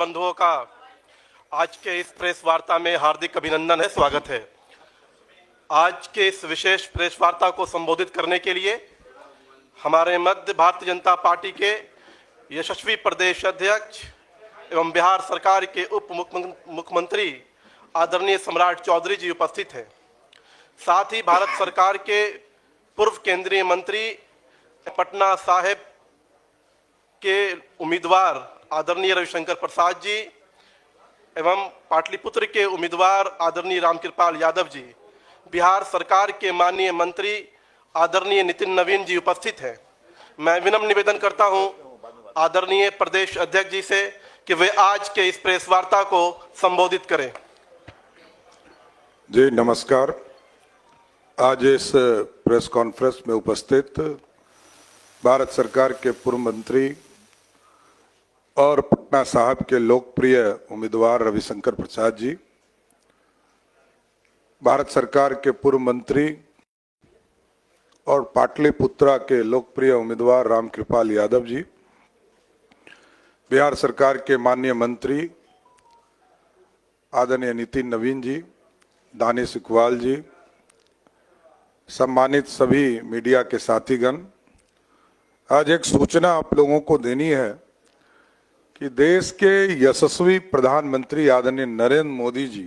बंधुओं का आज के इस प्रेस वार्ता में हार्दिक अभिनंदन है, स्वागत है। आज के इस विशेष प्रेस वार्ता को संबोधित करने के लिए हमारे मध्य भारतीय जनता पार्टी के यशस्वी प्रदेश अध्यक्ष एवं बिहार सरकार के उप मुख्यमंत्री आदरणीय सम्राट चौधरी जी उपस्थित हैं। साथ ही भारत सरकार के पूर्व केंद्रीय मंत्री पटना साहिब के उम्मीदवार आदरणीय रविशंकर प्रसाद जी एवं पाटलिपुत्र के उम्मीदवार आदरणीय रामकृपाल यादव जी, बिहार सरकार के माननीय मंत्री आदरणीय नितिन नवीन जी उपस्थित हैं। मैं विनम्र निवेदन करता हूं आदरणीय प्रदेश अध्यक्ष जी से कि वे आज के इस प्रेस वार्ता को संबोधित करें। जी नमस्कार। आज इस प्रेस कॉन्फ्रेंस में उपस्थित भारत सरकार के पूर्व मंत्री और पटना साहिब के लोकप्रिय उम्मीदवार रविशंकर प्रसाद जी, भारत सरकार के पूर्व मंत्री और पाटलिपुत्रा के लोकप्रिय उम्मीदवार रामकृपाल यादव जी, बिहार सरकार के माननीय मंत्री आदरणीय नितिन नवीन जी, दानिश इकबाल जी, सम्मानित सभी मीडिया के साथीगण, आज एक सूचना आप लोगों को देनी है कि देश के यशस्वी प्रधानमंत्री आदरणीय नरेंद्र मोदी जी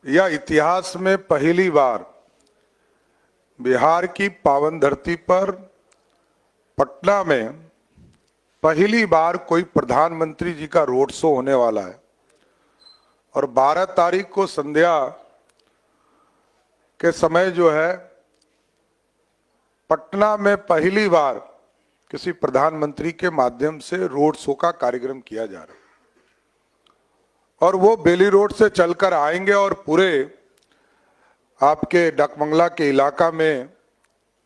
यह इतिहास में पहली बार बिहार की पावन धरती पर पटना में पहली बार कोई प्रधानमंत्री जी का रोड शो होने वाला है और 12 तारीख को संध्या के समय जो है पटना में पहली बार किसी प्रधानमंत्री के माध्यम से रोड शो का कार्यक्रम किया जा रहा है और वो बेली रोड से चलकर आएंगे और पूरे आपके डाकबंगला के इलाका में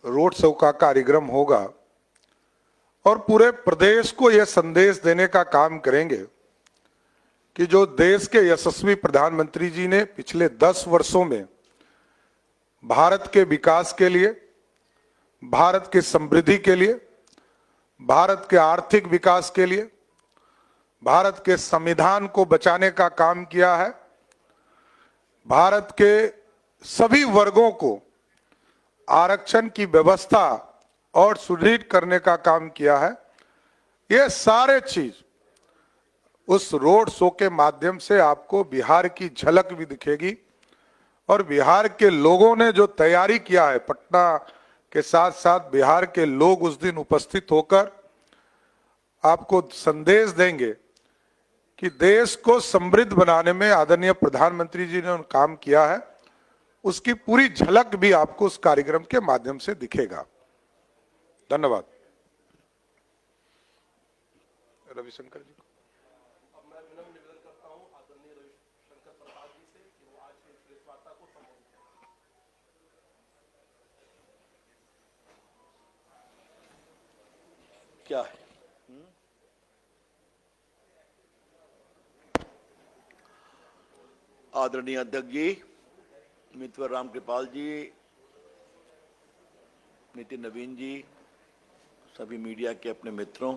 रोड शो का कार्यक्रम होगा और पूरे प्रदेश को यह संदेश देने का काम करेंगे कि जो देश के यशस्वी प्रधानमंत्री जी ने पिछले 10 वर्षों में भारत के विकास के लिए, भारत की समृद्धि के लिए, भारत के आर्थिक विकास के लिए, भारत के संविधान को बचाने का काम किया है, भारत के सभी वर्गों को आरक्षण की व्यवस्था और सुदृढ़ करने का काम किया है। ये सारे चीज उस रोड शो के माध्यम से आपको बिहार की झलक भी दिखेगी और बिहार के लोगों ने जो तैयारी किया है, पटना के साथ साथ बिहार के लोग उस दिन उपस्थित होकर आपको संदेश देंगे कि देश को समृद्ध बनाने में आदरणीय प्रधानमंत्री जी ने काम किया है, उसकी पूरी झलक भी आपको उस कार्यक्रम के माध्यम से दिखेगा। धन्यवाद। रविशंकर जी क्या है? आदरणीय अध्यक्ष जी, मित्र रामकृपाल जी, नितिन नवीन जी, सभी मीडिया के अपने मित्रों,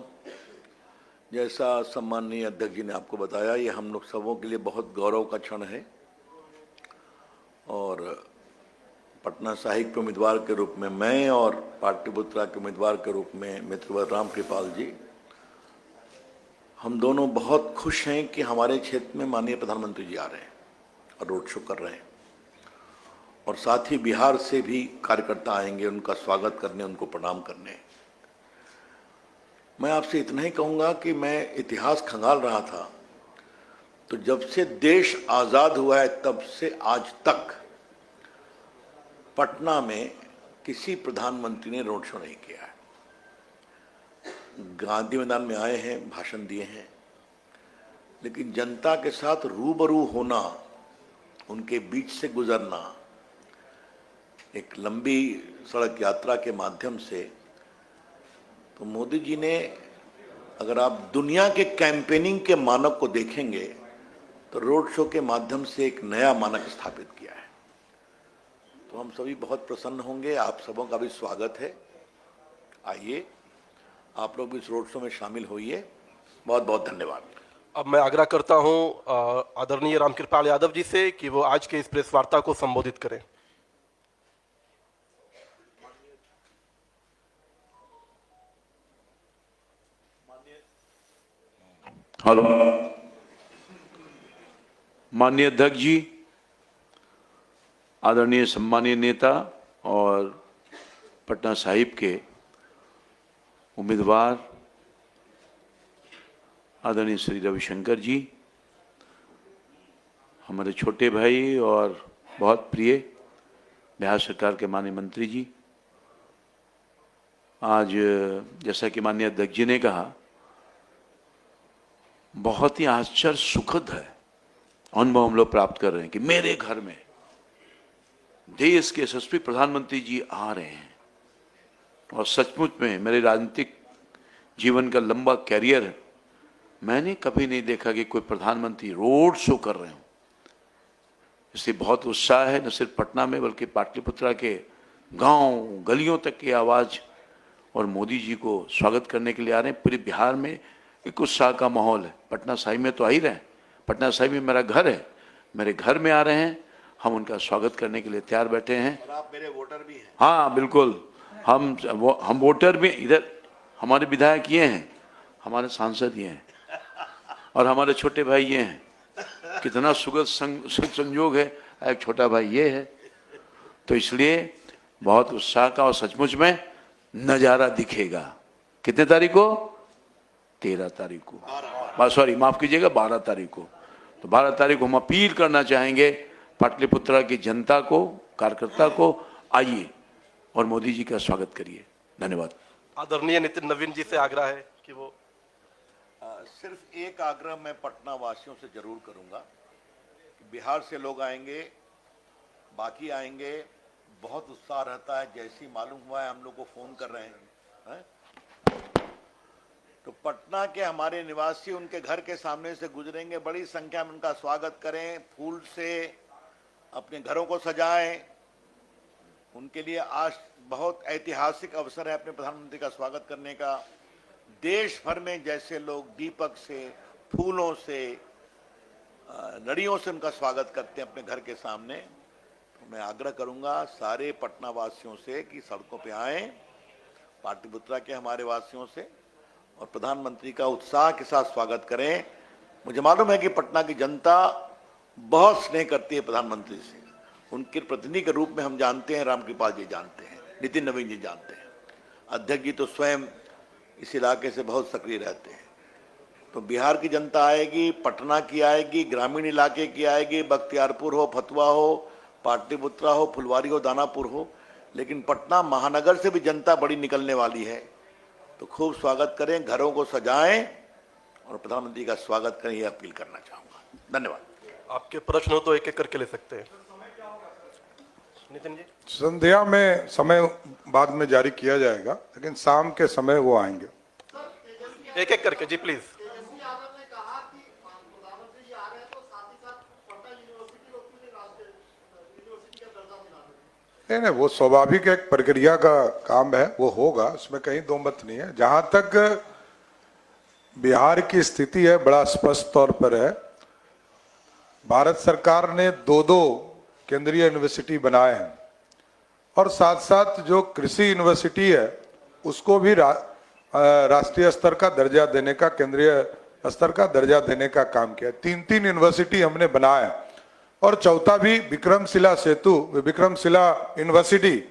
जैसा सम्माननीय अध्यक्ष जी ने आपको बताया, ये हम लोग सबों के लिए बहुत गौरव का क्षण है और पटना साहिब के उम्मीदवार के रूप में मैं और पाटलिपुत्रा के उम्मीदवार के रूप में मित्रवर रामकृपाल जी, हम दोनों बहुत खुश हैं कि हमारे क्षेत्र में माननीय प्रधानमंत्री जी आ रहे हैं और रोड शो कर रहे हैं और साथ ही बिहार से भी कार्यकर्ता आएंगे उनका स्वागत करने, उनको प्रणाम करने। मैं आपसे इतना ही कहूँगा कि मैं इतिहास खंगाल रहा था तो जब से देश आज़ाद हुआ है तब से आज तक पटना में किसी प्रधानमंत्री ने रोड शो नहीं किया है। गांधी मैदान में आए हैं, भाषण दिए हैं, लेकिन जनता के साथ रूबरू होना, उनके बीच से गुजरना, एक लंबी सड़क यात्रा के माध्यम से, तो मोदी जी ने, अगर आप दुनिया के कैंपेनिंग के मानक को देखेंगे तो रोड शो के माध्यम से एक नया मानक स्थापित किया है। तो हम सभी बहुत प्रसन्न होंगे। आप सबों का भी स्वागत है। आइए, आप लोग भी इस रोड शो में शामिल होइए। बहुत बहुत धन्यवाद। अब मैं आग्रह करता हूं आदरणीय रामकृपाल यादव जी से कि वो आज के इस प्रेस वार्ता को संबोधित करें। हेलो, माननीय अध्यक्ष जी, आदरणीय सम्मानीय नेता और पटना साहिब के उम्मीदवार आदरणीय श्री रविशंकर जी, हमारे छोटे भाई और बहुत प्रिय बिहार सरकार के माननीय मंत्री जी, आज जैसा कि माननीय अध्यक्ष जी ने कहा, बहुत ही आश्चर्य सुखद है अनुभव हम लोग प्राप्त कर रहे हैं कि मेरे घर में देश के यशस्वी प्रधानमंत्री जी आ रहे हैं। और सचमुच में मेरे राजनीतिक जीवन का लंबा कैरियर है, मैंने कभी नहीं देखा कि कोई प्रधानमंत्री रोड शो कर रहे हो। इसलिए बहुत उत्साह है, न सिर्फ पटना में बल्कि पाटलिपुत्रा के गांव गलियों तक की आवाज और मोदी जी को स्वागत करने के लिए आ रहे हैं। पूरे बिहार में एक उत्साह का माहौल है। पटना साहिब में तो आ ही रहे हैं, पटना साहिब में मेरा घर है, मेरे घर में आ रहे हैं, हम उनका स्वागत करने के लिए तैयार बैठे हैं। और आप मेरे वोटर भी हैं। हाँ बिल्कुल, हम वोटर भी, इधर हमारे विधायक ये हैं, हमारे सांसद ये हैं और हमारे छोटे भाई ये हैं। कितना सुखद संयोग है, एक छोटा भाई ये है। तो इसलिए बहुत उत्साह का और सचमुच में नजारा दिखेगा। कितने तारीख को? 13 तारीख को, सॉरी माफ कीजिएगा, 12 तारीख को। तो 12 तारीख को हम अपील करना चाहेंगे पाटलिपुत्रा की जनता को, कार्यकर्ता को, आइए और मोदी जी का स्वागत करिए। धन्यवाद। आदरणीय नितिन नवीन जी से आग्रह है कि वो सिर्फ एक आग्रह मैं पटना वासियों से जरूर करूंगा कि बिहार से लोग आएंगे, बाकी आएंगे, बहुत उत्साह रहता है। जैसे ही मालूम हुआ है हम लोग को फोन कर रहे हैं, तो पटना के हमारे निवासी उनके घर के सामने से गुजरेंगे, बड़ी संख्या में उनका स्वागत करें, फूल से अपने घरों को सजाएं। उनके लिए आज बहुत ऐतिहासिक अवसर है अपने प्रधानमंत्री का स्वागत करने का। देश भर में जैसे लोग दीपक से, फूलों से, लड़ियों से उनका स्वागत करते हैं अपने घर के सामने, तो मैं आग्रह करूंगा सारे पटना वासियों से कि सड़कों पे आएं, पाटलिपुत्रा के हमारे वासियों से, और प्रधानमंत्री का उत्साह के साथ स्वागत करें। मुझे मालूम है कि पटना की जनता बहुत स्नेह करती है प्रधानमंत्री से। उनके प्रतिनिधि के रूप में हम जानते हैं, रामकृपाल जी जानते हैं, नितिन नवीन जी जानते हैं, अध्यक्ष जी तो स्वयं इस इलाके से बहुत सक्रिय रहते हैं। तो बिहार की जनता आएगी, पटना की आएगी, ग्रामीण इलाके की आएगी, बख्तियारपुर हो, फतुहा हो, पाटलिपुत्रा हो, फुलवारी हो, दानापुर हो, लेकिन पटना महानगर से भी जनता बड़ी निकलने वाली है। तो खूब स्वागत करें, घरों को सजाएं और प्रधानमंत्री का स्वागत करें, यह अपील करना चाहूंगा। धन्यवाद। आपके प्रश्न हो तो एक एक करके ले सकते हैं। नितिन जी, संध्या में समय बाद में जारी किया जाएगा, लेकिन शाम के समय वो आएंगे। एक एक करके जी प्लीज। नहीं, वो स्वाभाविक एक प्रक्रिया का काम है, वो होगा, उसमें कहीं दो मत नहीं है। जहां तक बिहार की स्थिति है, बड़ा स्पष्ट तौर पर है। भारत सरकार ने दो केंद्रीय यूनिवर्सिटी बनाए हैं और साथ साथ जो कृषि यूनिवर्सिटी है उसको भी राष्ट्रीय स्तर का दर्जा देने का, केंद्रीय स्तर का दर्जा देने का काम किया। तीन यूनिवर्सिटी हमने बनाया और चौथा भी विक्रमशिला सेतु, विक्रमशिला यूनिवर्सिटी,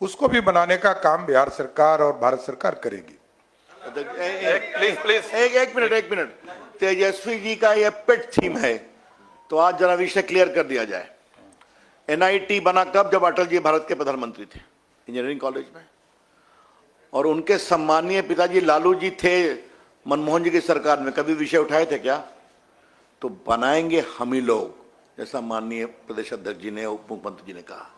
उसको भी बनाने का काम बिहार सरकार और भारत सरकार करेगी। एक मिनट, तेजस्वी जी का यह पेट थीम है, तो आज जरा विषय क्लियर कर दिया जाए। एनआईटी बना कब? जब अटल जी भारत के प्रधानमंत्री थे, इंजीनियरिंग कॉलेज में, और उनके सम्मानीय पिताजी लालू जी थे मनमोहन जी की सरकार में। कभी विषय उठाए थे क्या? तो बनाएंगे हम ही लोग, जैसा माननीय प्रदेश अध्यक्ष जी ने, उप मुख्यमंत्री जी ने कहा।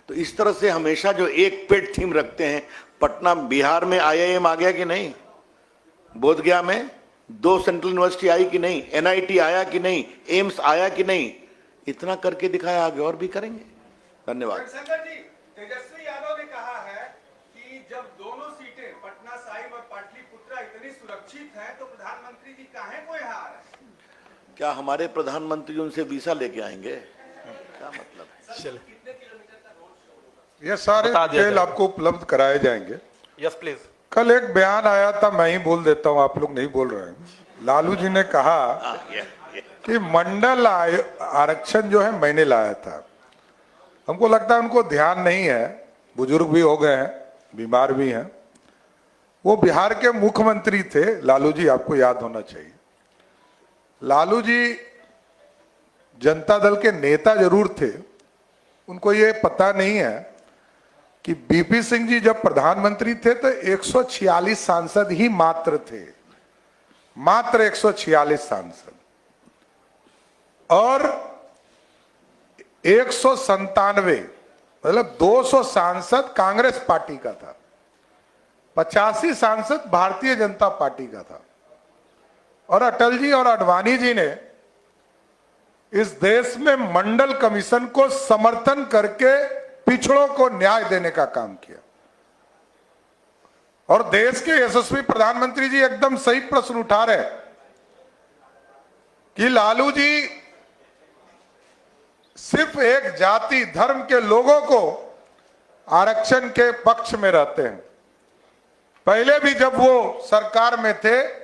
तो इस तरह से हमेशा जो एक पेट थीम रखते हैं। पटना बिहार में IIM आ गया कि नहीं? बोधगया में 2 सेंट्रल यूनिवर्सिटी आई कि नहीं? एनआईटी आया कि नहीं? एम्स आया कि नहीं? इतना करके दिखाया, आगे और भी करेंगे। धन्यवाद। तेजस्वी यादव ने कहा है कि जब दोनों सीटें पटना साहिब और पाटलिपुत्रा इतनी सुरक्षित हैं, तो प्रधानमंत्री जी काहे को यहाँ आ रहे हैं? क्या हमारे प्रधानमंत्री उनसे वीसा लेके आएंगे? क्या मतलब है? चलिए, ये सारे बता दिया डिटेल जाएगा। आपको उपलब्ध कराए जाएंगे। Yes please. कल एक बयान आया था, मैं ही बोल देता हूं, आप लोग नहीं बोल रहे हैं। लालू जी ने कहा ये कि मंडल आरक्षण जो है मैंने लाया था। हमको लगता है उनको ध्यान नहीं है, बुजुर्ग भी हो गए हैं, बीमार भी हैं। वो बिहार के मुख्यमंत्री थे लालू जी, आपको याद होना चाहिए। लालू जी जनता दल के नेता जरूर थे, उनको ये पता नहीं है कि बीपी सिंह जी जब प्रधानमंत्री थे तो 146 सांसद ही मात्र थे, मात्र 146 सांसद, और 197 मतलब 200 सांसद कांग्रेस पार्टी का था, 85 सांसद भारतीय जनता पार्टी का था। और अटल जी और आडवाणी जी ने इस देश में मंडल कमीशन को समर्थन करके पिछड़ों को न्याय देने का काम किया। और देश के यशस्वी प्रधानमंत्री जी एकदम सही प्रश्न उठा रहे कि लालू जी सिर्फ एक जाति धर्म के लोगों को आरक्षण के पक्ष में रहते हैं। पहले भी जब वो सरकार में थे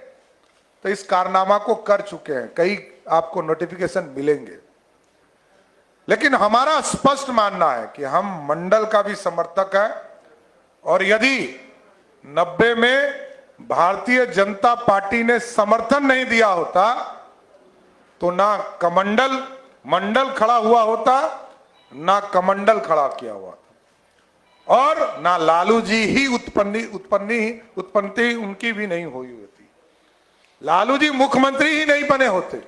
तो इस कारनामा को कर चुके हैं, कई आपको नोटिफिकेशन मिलेंगे। लेकिन हमारा स्पष्ट मानना है कि हम मंडल का भी समर्थक है, और यदि 90 में भारतीय जनता पार्टी ने समर्थन नहीं दिया होता तो ना कमंडल मंडल खड़ा हुआ होता, ना कमंडल खड़ा किया हुआ था, और ना लालू जी ही उत्पत्ति उनकी भी नहीं हुई होती। लालू जी मुख्यमंत्री ही नहीं बने होते।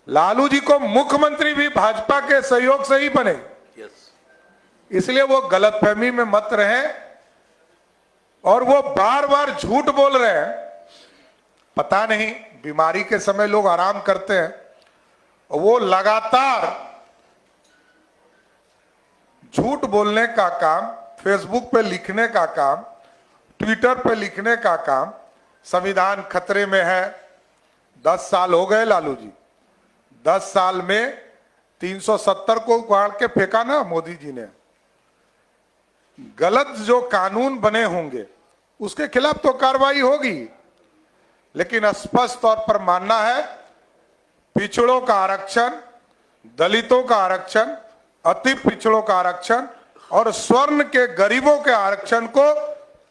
लालू जी को मुख्यमंत्री भी भाजपा के सहयोग से ही बने। यस, इसलिए वो गलतफहमी में मत रहे, और वो बार बार झूठ बोल रहे हैं। पता नहीं, बीमारी के समय लोग आराम करते हैं, वो लगातार झूठ बोलने का काम, फेसबुक पे लिखने का काम, ट्विटर पे लिखने का काम, संविधान खतरे में है। 10 साल हो गए लालू जी, 10 साल में 370 को उखाड़ के फेंका ना मोदी जी ने। गलत जो कानून बने होंगे उसके खिलाफ तो कार्रवाई होगी, लेकिन स्पष्ट तौर पर मानना है पिछड़ों का आरक्षण, दलितों का आरक्षण, अति पिछड़ों का आरक्षण और स्वर्ण के गरीबों के आरक्षण को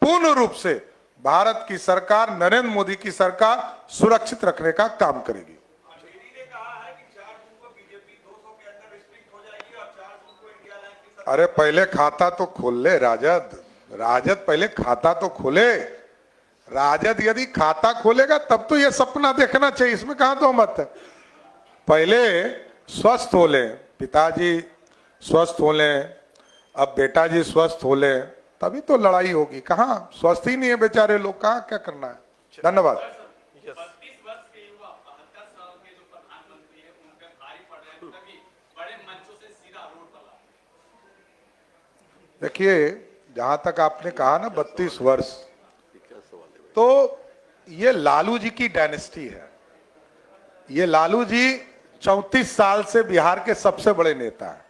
पूर्ण रूप से भारत की सरकार, नरेंद्र मोदी की सरकार सुरक्षित रखने का काम करेगी। ईडी ने कहा है कि 4 जून को बीजेपी 200 के अंदर रिस्ट्रिक्ट हो जाएगी और 4 जून को इंडिया लाइन की सरकार। अरे पहले खाता तो खोल ले राजद पहले खाता तो खोले। राजद यदि खाता खोलेगा तब तो ये सपना देखना चाहिए, इसमें कहां तो मत है। पहले स्वस्थ हो ले, पिताजी स्वस्थ हो ले, अब बेटा जी स्वस्थ हो ले, तभी तो लड़ाई होगी। कहां स्वस्थ ही नहीं है बेचारे लोग, कहां क्या करना है। धन्यवाद। 32 वर्ष के युवा 72 साल के जो प्रधानमंत्री है उन पे भारी पड़ रहे हैं, तभी बड़े मंचों से सीधा रोड पर आ। देखिए, जहां तक आपने कहा ना 32 वर्ष, तो ये लालू जी की डायनेस्टी है। ये लालू जी 34 साल से बिहार के सबसे बड़े नेता हैं।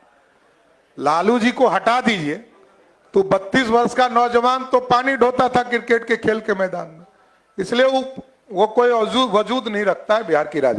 लालू जी को हटा दीजिए तो 32 वर्ष का नौजवान तो पानी ढोता था क्रिकेट के खेल के मैदान में, इसलिए वो कोई वजूद नहीं रखता है बिहार की राजनीति।